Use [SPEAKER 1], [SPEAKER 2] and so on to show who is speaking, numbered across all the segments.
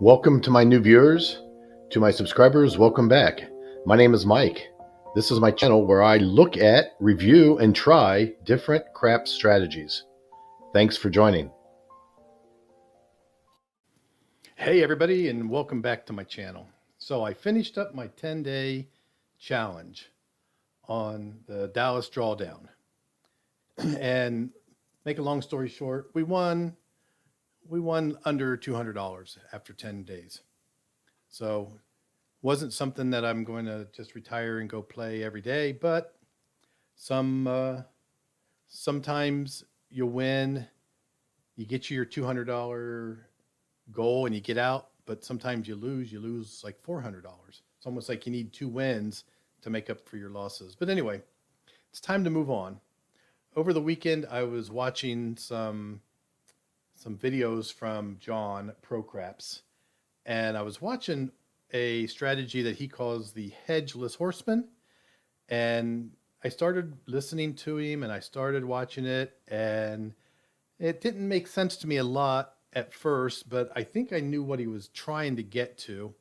[SPEAKER 1] Welcome to my new viewers. To my subscribers, welcome back. My name is Mike. This is my channel where I look at, review, and try different craps strategies. Thanks for joining.
[SPEAKER 2] Hey everybody, and welcome back to my channel. So I finished up my 10-day challenge on the Dallas drawdown. And make a long story short, we won under $200 after 10 days. So wasn't something that I'm going to just retire and go play every day, but sometimes you win, you get your $200 goal and you get out, but sometimes you lose like $400. It's almost like you need 2 wins to make up for your losses. But anyway, it's time to move on. Over the weekend, I was watching some videos from John Pro CRAPS, and I was watching a strategy that he calls the Hedgeless Horseman. And I started listening to him and I started watching it, and it didn't make sense to me a lot at first, but I think I knew what he was trying to get to.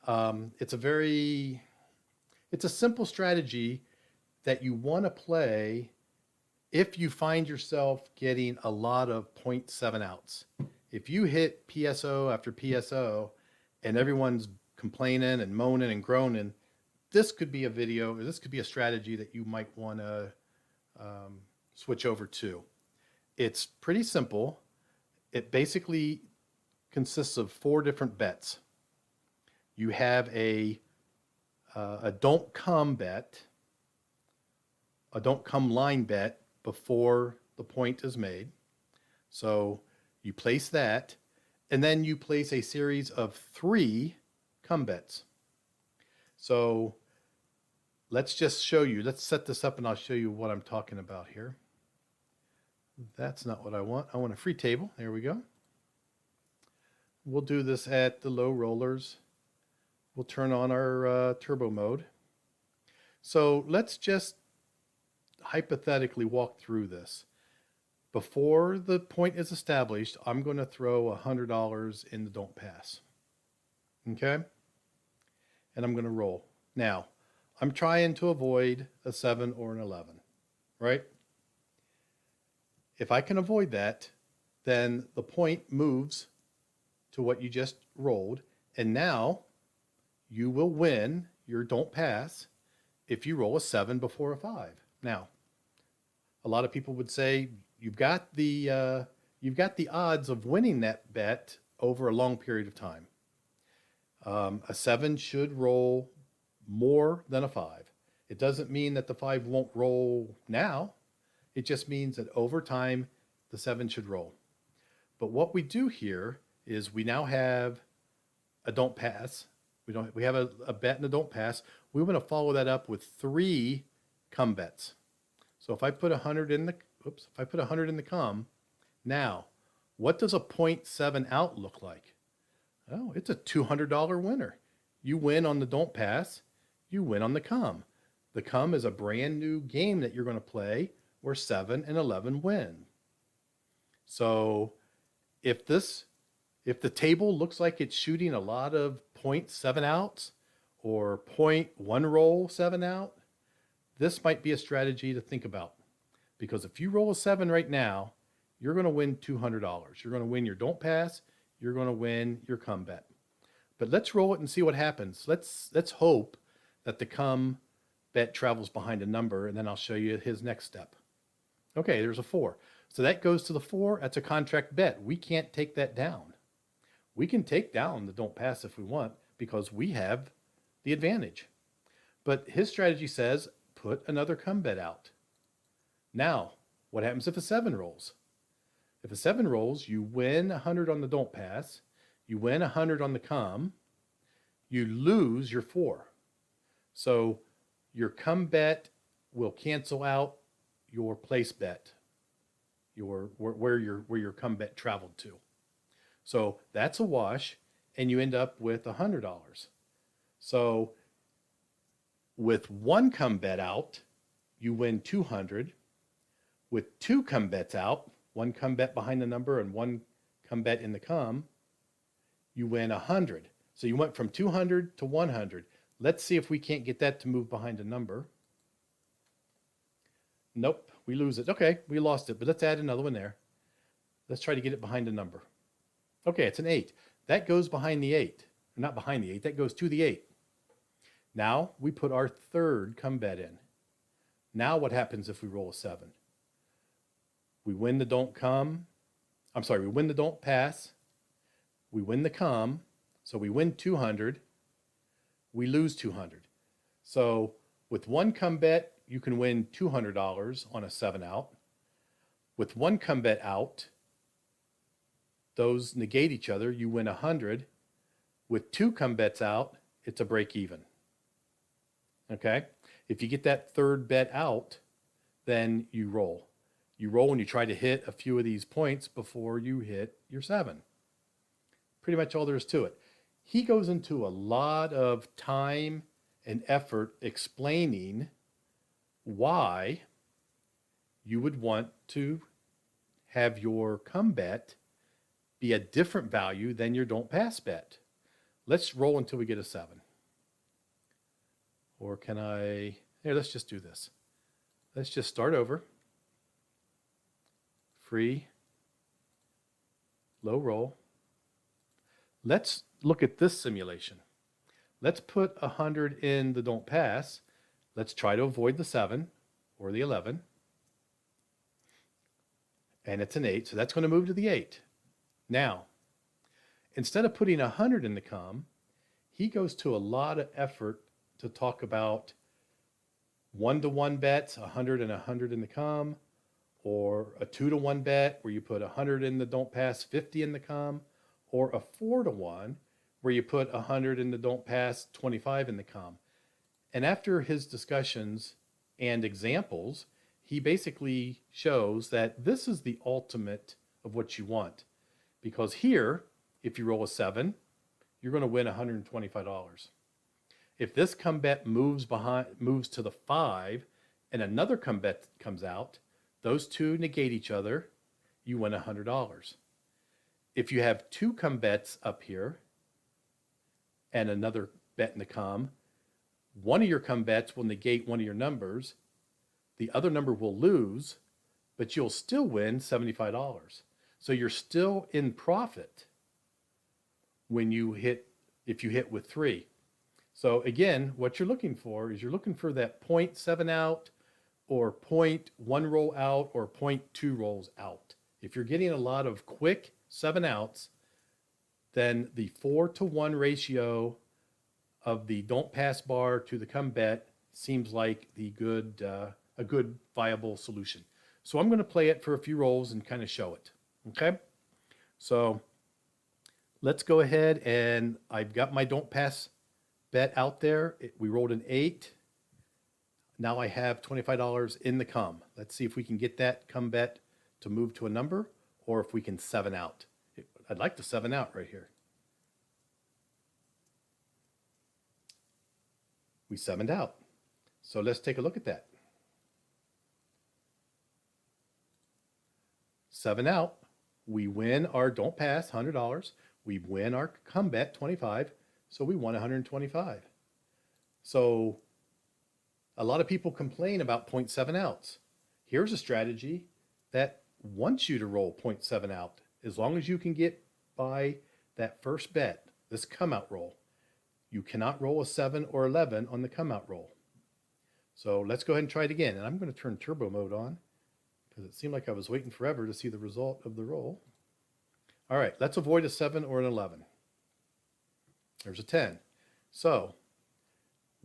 [SPEAKER 2] It's a simple strategy that you want to play if you find yourself getting a lot of 0.7 outs. If you hit PSO after PSO and everyone's complaining and moaning and groaning, this could be a video, or this could be a strategy that you might want to switch over to. It's pretty simple. It basically consists of 4 different bets. You have a don't come bet, a don't come line bet before the point is made. So you place that, and then you place a series of 3 come bets. So let's just show you. Let's set this up and I'll show you what I'm talking about here. That's not what I want. I want a free table. There we go. We'll do this at the low rollers. We'll turn on our turbo mode. So let's just hypothetically walk through this. Before the point is established, I'm going to throw $100 in the don't pass. Okay? And I'm going to roll. Now, I'm trying to avoid a 7 or an 11, right? If I can avoid that, then the point moves to what you just rolled, and now you will win your don't pass if you roll a 7 before a 5. Now, a lot of people would say you've got the odds of winning that bet over a long period of time. A 7 should roll more than a 5. It doesn't mean that the 5 won't roll now. It just means that over time, the 7 should roll. But what we do here is we now have a don't pass. We have a bet and a don't pass. We want to follow that up with 3 come bets. So if I put 100 in the come, now what does a 0.7 out look like? Oh, it's a $200 winner. You win on the don't pass, you win on the come. The come is a brand new game that you're going to play where 7 and 11 win. So if the table looks like it's shooting a lot of 0.7 outs or 0.1 roll 7 out, this might be a strategy to think about. Because if you roll a 7 right now, you're going to win $200. You're going to win your don't pass. You're going to win your come bet. But let's roll it and see what happens. Let's hope that the come bet travels behind a number, and then I'll show you his next step. Okay, there's a 4. So that goes to the 4. That's a contract bet. We can't take that down. We can take down the don't pass if we want because we have the advantage. But his strategy says put another come bet out. Now, what happens if a 7 rolls? If a 7 rolls, you win 100 on the don't pass. You win 100 on the come. You lose your 4. So your come bet will cancel out your place bet, where your come bet traveled to. So that's a wash, and you end up with $100. So with 1 come bet out, you win 200. With 2 come bets out, 1 come bet behind the number and 1 come bet in the come, you win 100. So you went from 200 to 100. Let's see if we can't get that to move behind a number. Nope, we lose it. Okay, we lost it, but let's add another one there. Let's try to get it behind a number. Okay, it's an 8. That goes behind the 8. Not behind the 8, that goes to the 8. Now we put our third come bet in. Now what happens if we roll a 7? We win the don't come. I'm sorry, we win the don't pass. We win the come. So we win 200. We lose 200. So with one come bet, you can win $200 on a 7 out. With one come bet out, those negate each other. You win 100. With 2 come bets out, it's a break even. Okay? If you get that third bet out, then you roll. You roll and you try to hit a few of these points before you hit your 7. Pretty much all there is to it. He goes into a lot of time and effort explaining why you would want to have your come bet be a different value than your don't pass bet. Let's roll until we get a 7. Or can I, here, let's just do this. Let's just start over. Free, low roll. Let's look at this simulation. Let's put 100 in the don't pass. Let's try to avoid the 7 or the 11. And it's an 8, so that's going to move to the 8. Now, instead of putting 100 in the come, he goes to a lot of effort to talk about 1-to-1 bets, 100 and 100 in the come, or a 2-to-1 bet where you put 100 in the don't pass, 50 in the come, or a 4-to-1 where you put 100 in the don't pass, 25 in the come. And after his discussions and examples, he basically shows that this is the ultimate of what you want. Because here, if you roll a 7, you're going to win $125. If this come bet moves to the 5 and another come bet comes out, those two negate each other, you win $100. If you have 2 come bets up here and another bet in the come, one of your come bets will negate one of your numbers, the other number will lose, but you'll still win $75. So you're still in profit when you hit, if you hit with 3. So again, what you're looking for is you're looking for that 0.7 out or 0.1 roll out or 0.2 rolls out. If you're getting a lot of quick 7 outs, then the 4-to-1 ratio of the don't pass bar to the come bet seems like the a good viable solution. So I'm going to play it for a few rolls and kind of show it. Okay, so let's go ahead, and I've got my don't pass bet out there. We rolled an 8. Now I have $25 in the come. Let's see if we can get that come bet to move to a number, or if we can 7 out. I'd like to 7 out right here. We 7'd out. So let's take a look at that. 7 out. We win our don't pass, $100. We win our come bet, 25. So we won 125. So a lot of people complain about 0.7 outs. Here's a strategy that wants you to roll 0.7 out as long as you can get by that first bet, this come out roll. You cannot roll a 7 or 11 on the come out roll. So let's go ahead and try it again. And I'm going to turn turbo mode on because it seemed like I was waiting forever to see the result of the roll. All right, let's avoid a 7 or an 11. There's a 10. So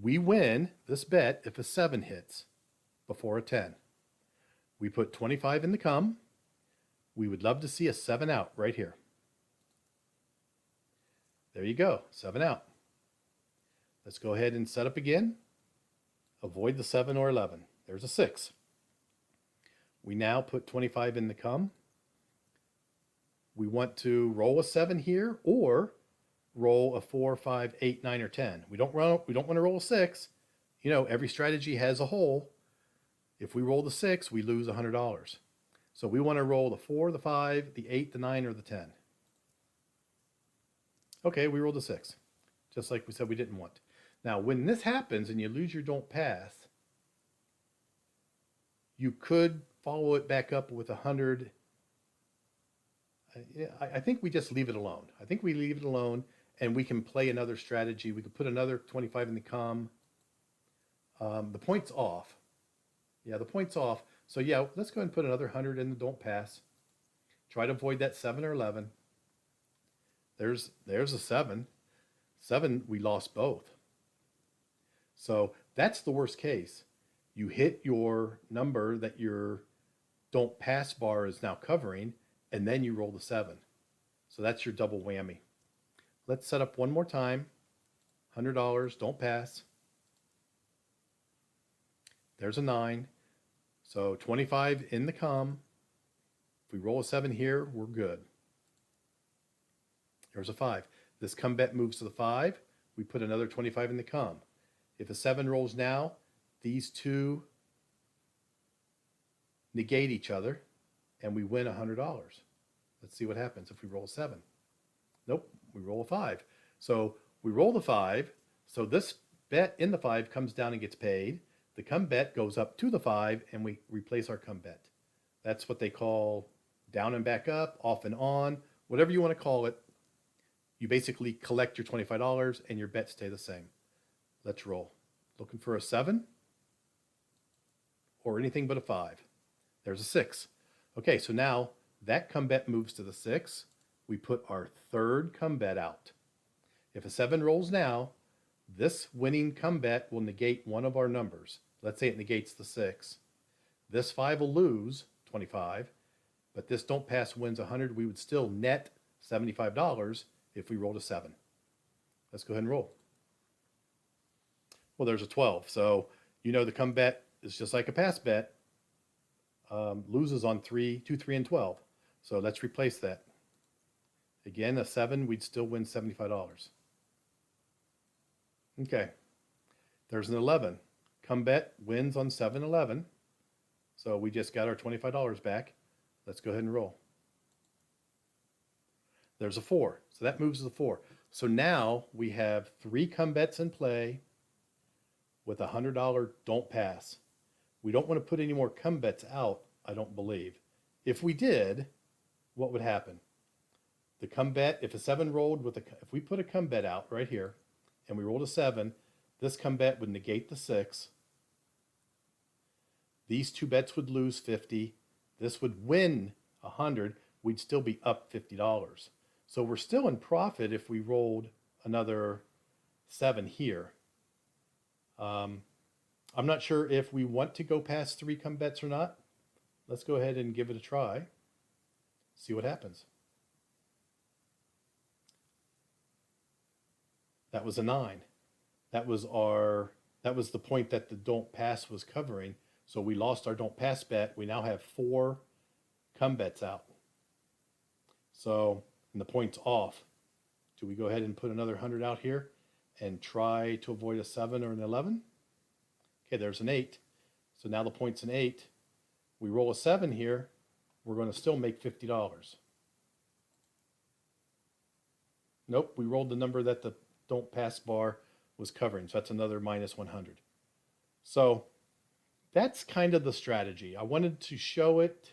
[SPEAKER 2] we win this bet if a 7 hits before a 10. We put 25 in the come. We would love to see a 7 out right here. There you go, 7 out. Let's go ahead and set up again. Avoid the 7 or 11. There's a 6. We now put 25 in the come. We want to roll a 7 here or roll a 4, 5, 8, 9, or 10. We don't want to roll a 6. You know, every strategy has a hole. If we roll the 6, we lose $100. So we want to roll the 4, the 5, the 8, the 9, or the 10. Okay, we rolled a 6, just like we said we didn't want. Now, when this happens and you lose your don't pass, you could follow it back up with 100. I think we just leave it alone. I think we leave it alone, and we can play another strategy. We could put another 25 in the com. The point's off. Yeah, the point's off. So yeah, let's go ahead and put another 100 in the don't pass. Try to avoid that 7 or 11. There's a 7. 7, we lost both. So that's the worst case. You hit your number that your don't pass bar is now covering, and then you roll the 7. So that's your double whammy. Let's set up one more time. $100, don't pass. There's a 9. So 25 in the com. If we roll a 7 here, we're good. There's a 5. This come bet moves to the 5. We put another 25 in the com. If a 7 rolls now, these two negate each other, and we win $100. Let's see what happens if we roll a 7. Nope, we roll a 5. So we roll the 5. So this bet in the 5 comes down and gets paid. The come bet goes up to the 5, and we replace our come bet. That's what they call down and back up, off and on, whatever you want to call it. You basically collect your $25 and your bets stay the same. Let's roll. Looking for a 7 or anything but a 5. There's a 6. Okay, so now that come bet moves to the 6. We put our third come bet out. If a 7 rolls now, this winning come bet will negate one of our numbers. Let's say it negates the 6. This 5 will lose 25, but this don't pass wins 100. We would still net $75 if we rolled a 7. Let's go ahead and roll. Well, there's a 12. So you know the come bet is just like a pass bet. Loses on 3, 2, 3, and 12. So let's replace that. Again, a 7, we'd still win $75. Okay. There's an 11. Come bet wins on 7, 11. So we just got our $25 back. Let's go ahead and roll. There's a 4. So that moves to the 4. So now we have 3 come bets in play with a $100 don't pass. We don't want to put any more come bets out, I don't believe. If we did, what would happen? The come bet, if a 7 rolled with if we put a come bet out right here and we rolled a 7, this come bet would negate the 6. These two bets would lose 50. This would win 100. We'd still be up $50. So we're still in profit if we rolled another 7 here. I'm not sure if we want to go past 3 come bets or not. Let's go ahead and give it a try. See what happens. That was a 9. That was the point that the don't pass was covering. So we lost our don't pass bet. We now have 4 come bets out. So, and the point's off. Do we go ahead and put another 100 out here and try to avoid a 7 or an 11? Okay, there's an 8. So now the point's an 8. We roll a 7 here. We're going to still make $50. Nope, we rolled the number that the don't pass bar was covering. So that's another minus 100. So that's kind of the strategy. I wanted to show it.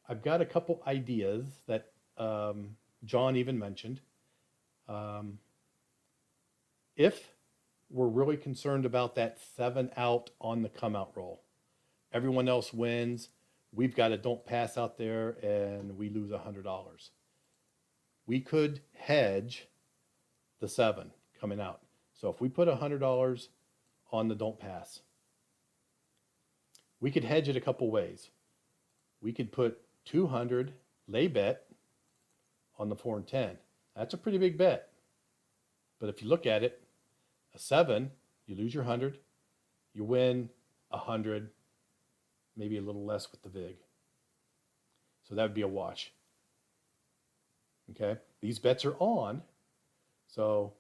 [SPEAKER 2] I've got a couple ideas that John even mentioned. If we're really concerned about that 7 out on the come out roll, everyone else wins. We've got a don't pass out there and we lose $100. We could hedge the 7 coming out. So if we put $100 on the don't pass, we could hedge it a couple ways. We could put 200 lay bet on the 4 and 10. That's a pretty big bet. But if you look at it, a 7, you lose your 100, you win 100, maybe a little less with the vig. So that would be a wash. Okay, these bets are on. So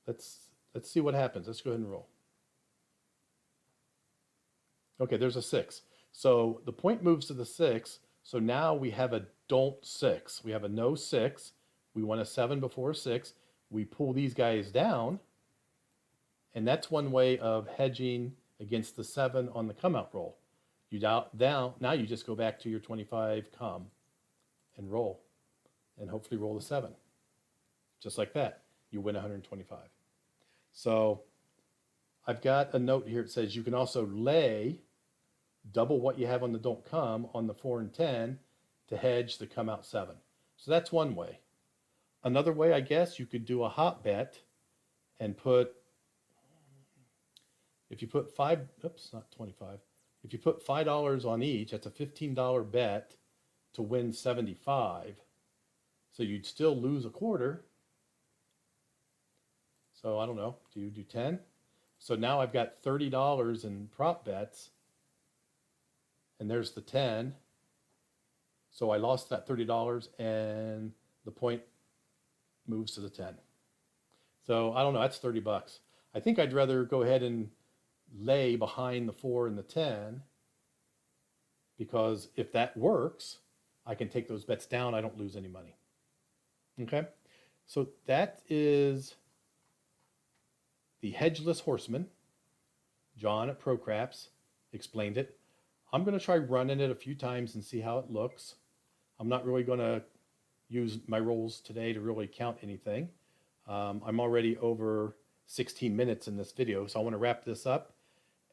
[SPEAKER 2] let's see what happens. Let's go ahead and roll. Okay, there's a 6. So the point moves to the 6. So now we have a don't 6. We have a no 6. We want a 7 before a 6. We pull these guys down, and that's one way of hedging against the 7 on the come out roll. You down, now you just go back to your 25 come and roll, and hopefully roll the 7. Just like that, you win 125. So I've got a note here. It says you can also lay double what you have on the don't come on the 4 and 10 to hedge the come out 7. So that's one way. Another way, I guess, you could do a hot bet and put, if you put not 25. If you put $5 on each, that's a $15 bet to win 75. So you'd still lose a quarter. So I don't know, do you do 10? So now I've got $30 in prop bets, and there's the 10. So I lost that $30 and the point moves to the 10. So I don't know, that's 30 bucks. I think I'd rather go ahead and lay behind the 4 and the 10, because if that works, I can take those bets down. I don't lose any money. Okay, so that is the Hedgeless Horseman. John at CRAPS explained it. I'm going to try running it a few times and see how it looks. I'm not really going to use my rolls today to really count anything. I'm already over 16 minutes in this video, so I want to wrap this up,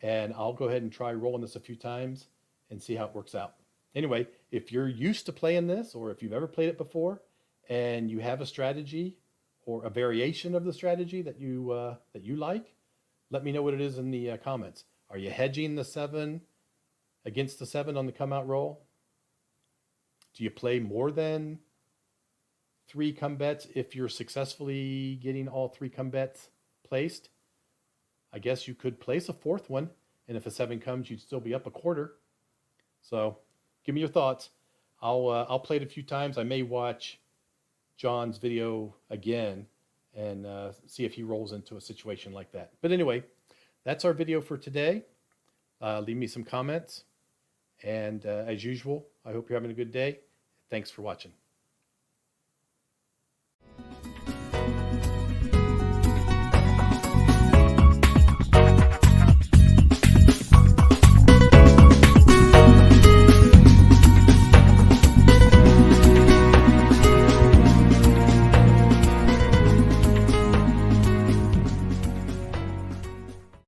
[SPEAKER 2] and I'll go ahead and try rolling this a few times and see how it works out. Anyway, if you're used to playing this, or if you've ever played it before and you have a strategy or a variation of the strategy that you like, let me know what it is in the comments. Are you hedging the 7 against the 7 on the come out roll? Do you play more than 3 come bets if you're successfully getting all 3 come bets placed? I guess you could place a 4th one, and if a 7 comes, you'd still be up a quarter. So give me your thoughts. I'll play it a few times. I may watch John's video again and see if he rolls into a situation like that. But anyway, that's our video for today. Leave me some comments. And as usual, I hope you're having a good day. Thanks for watching.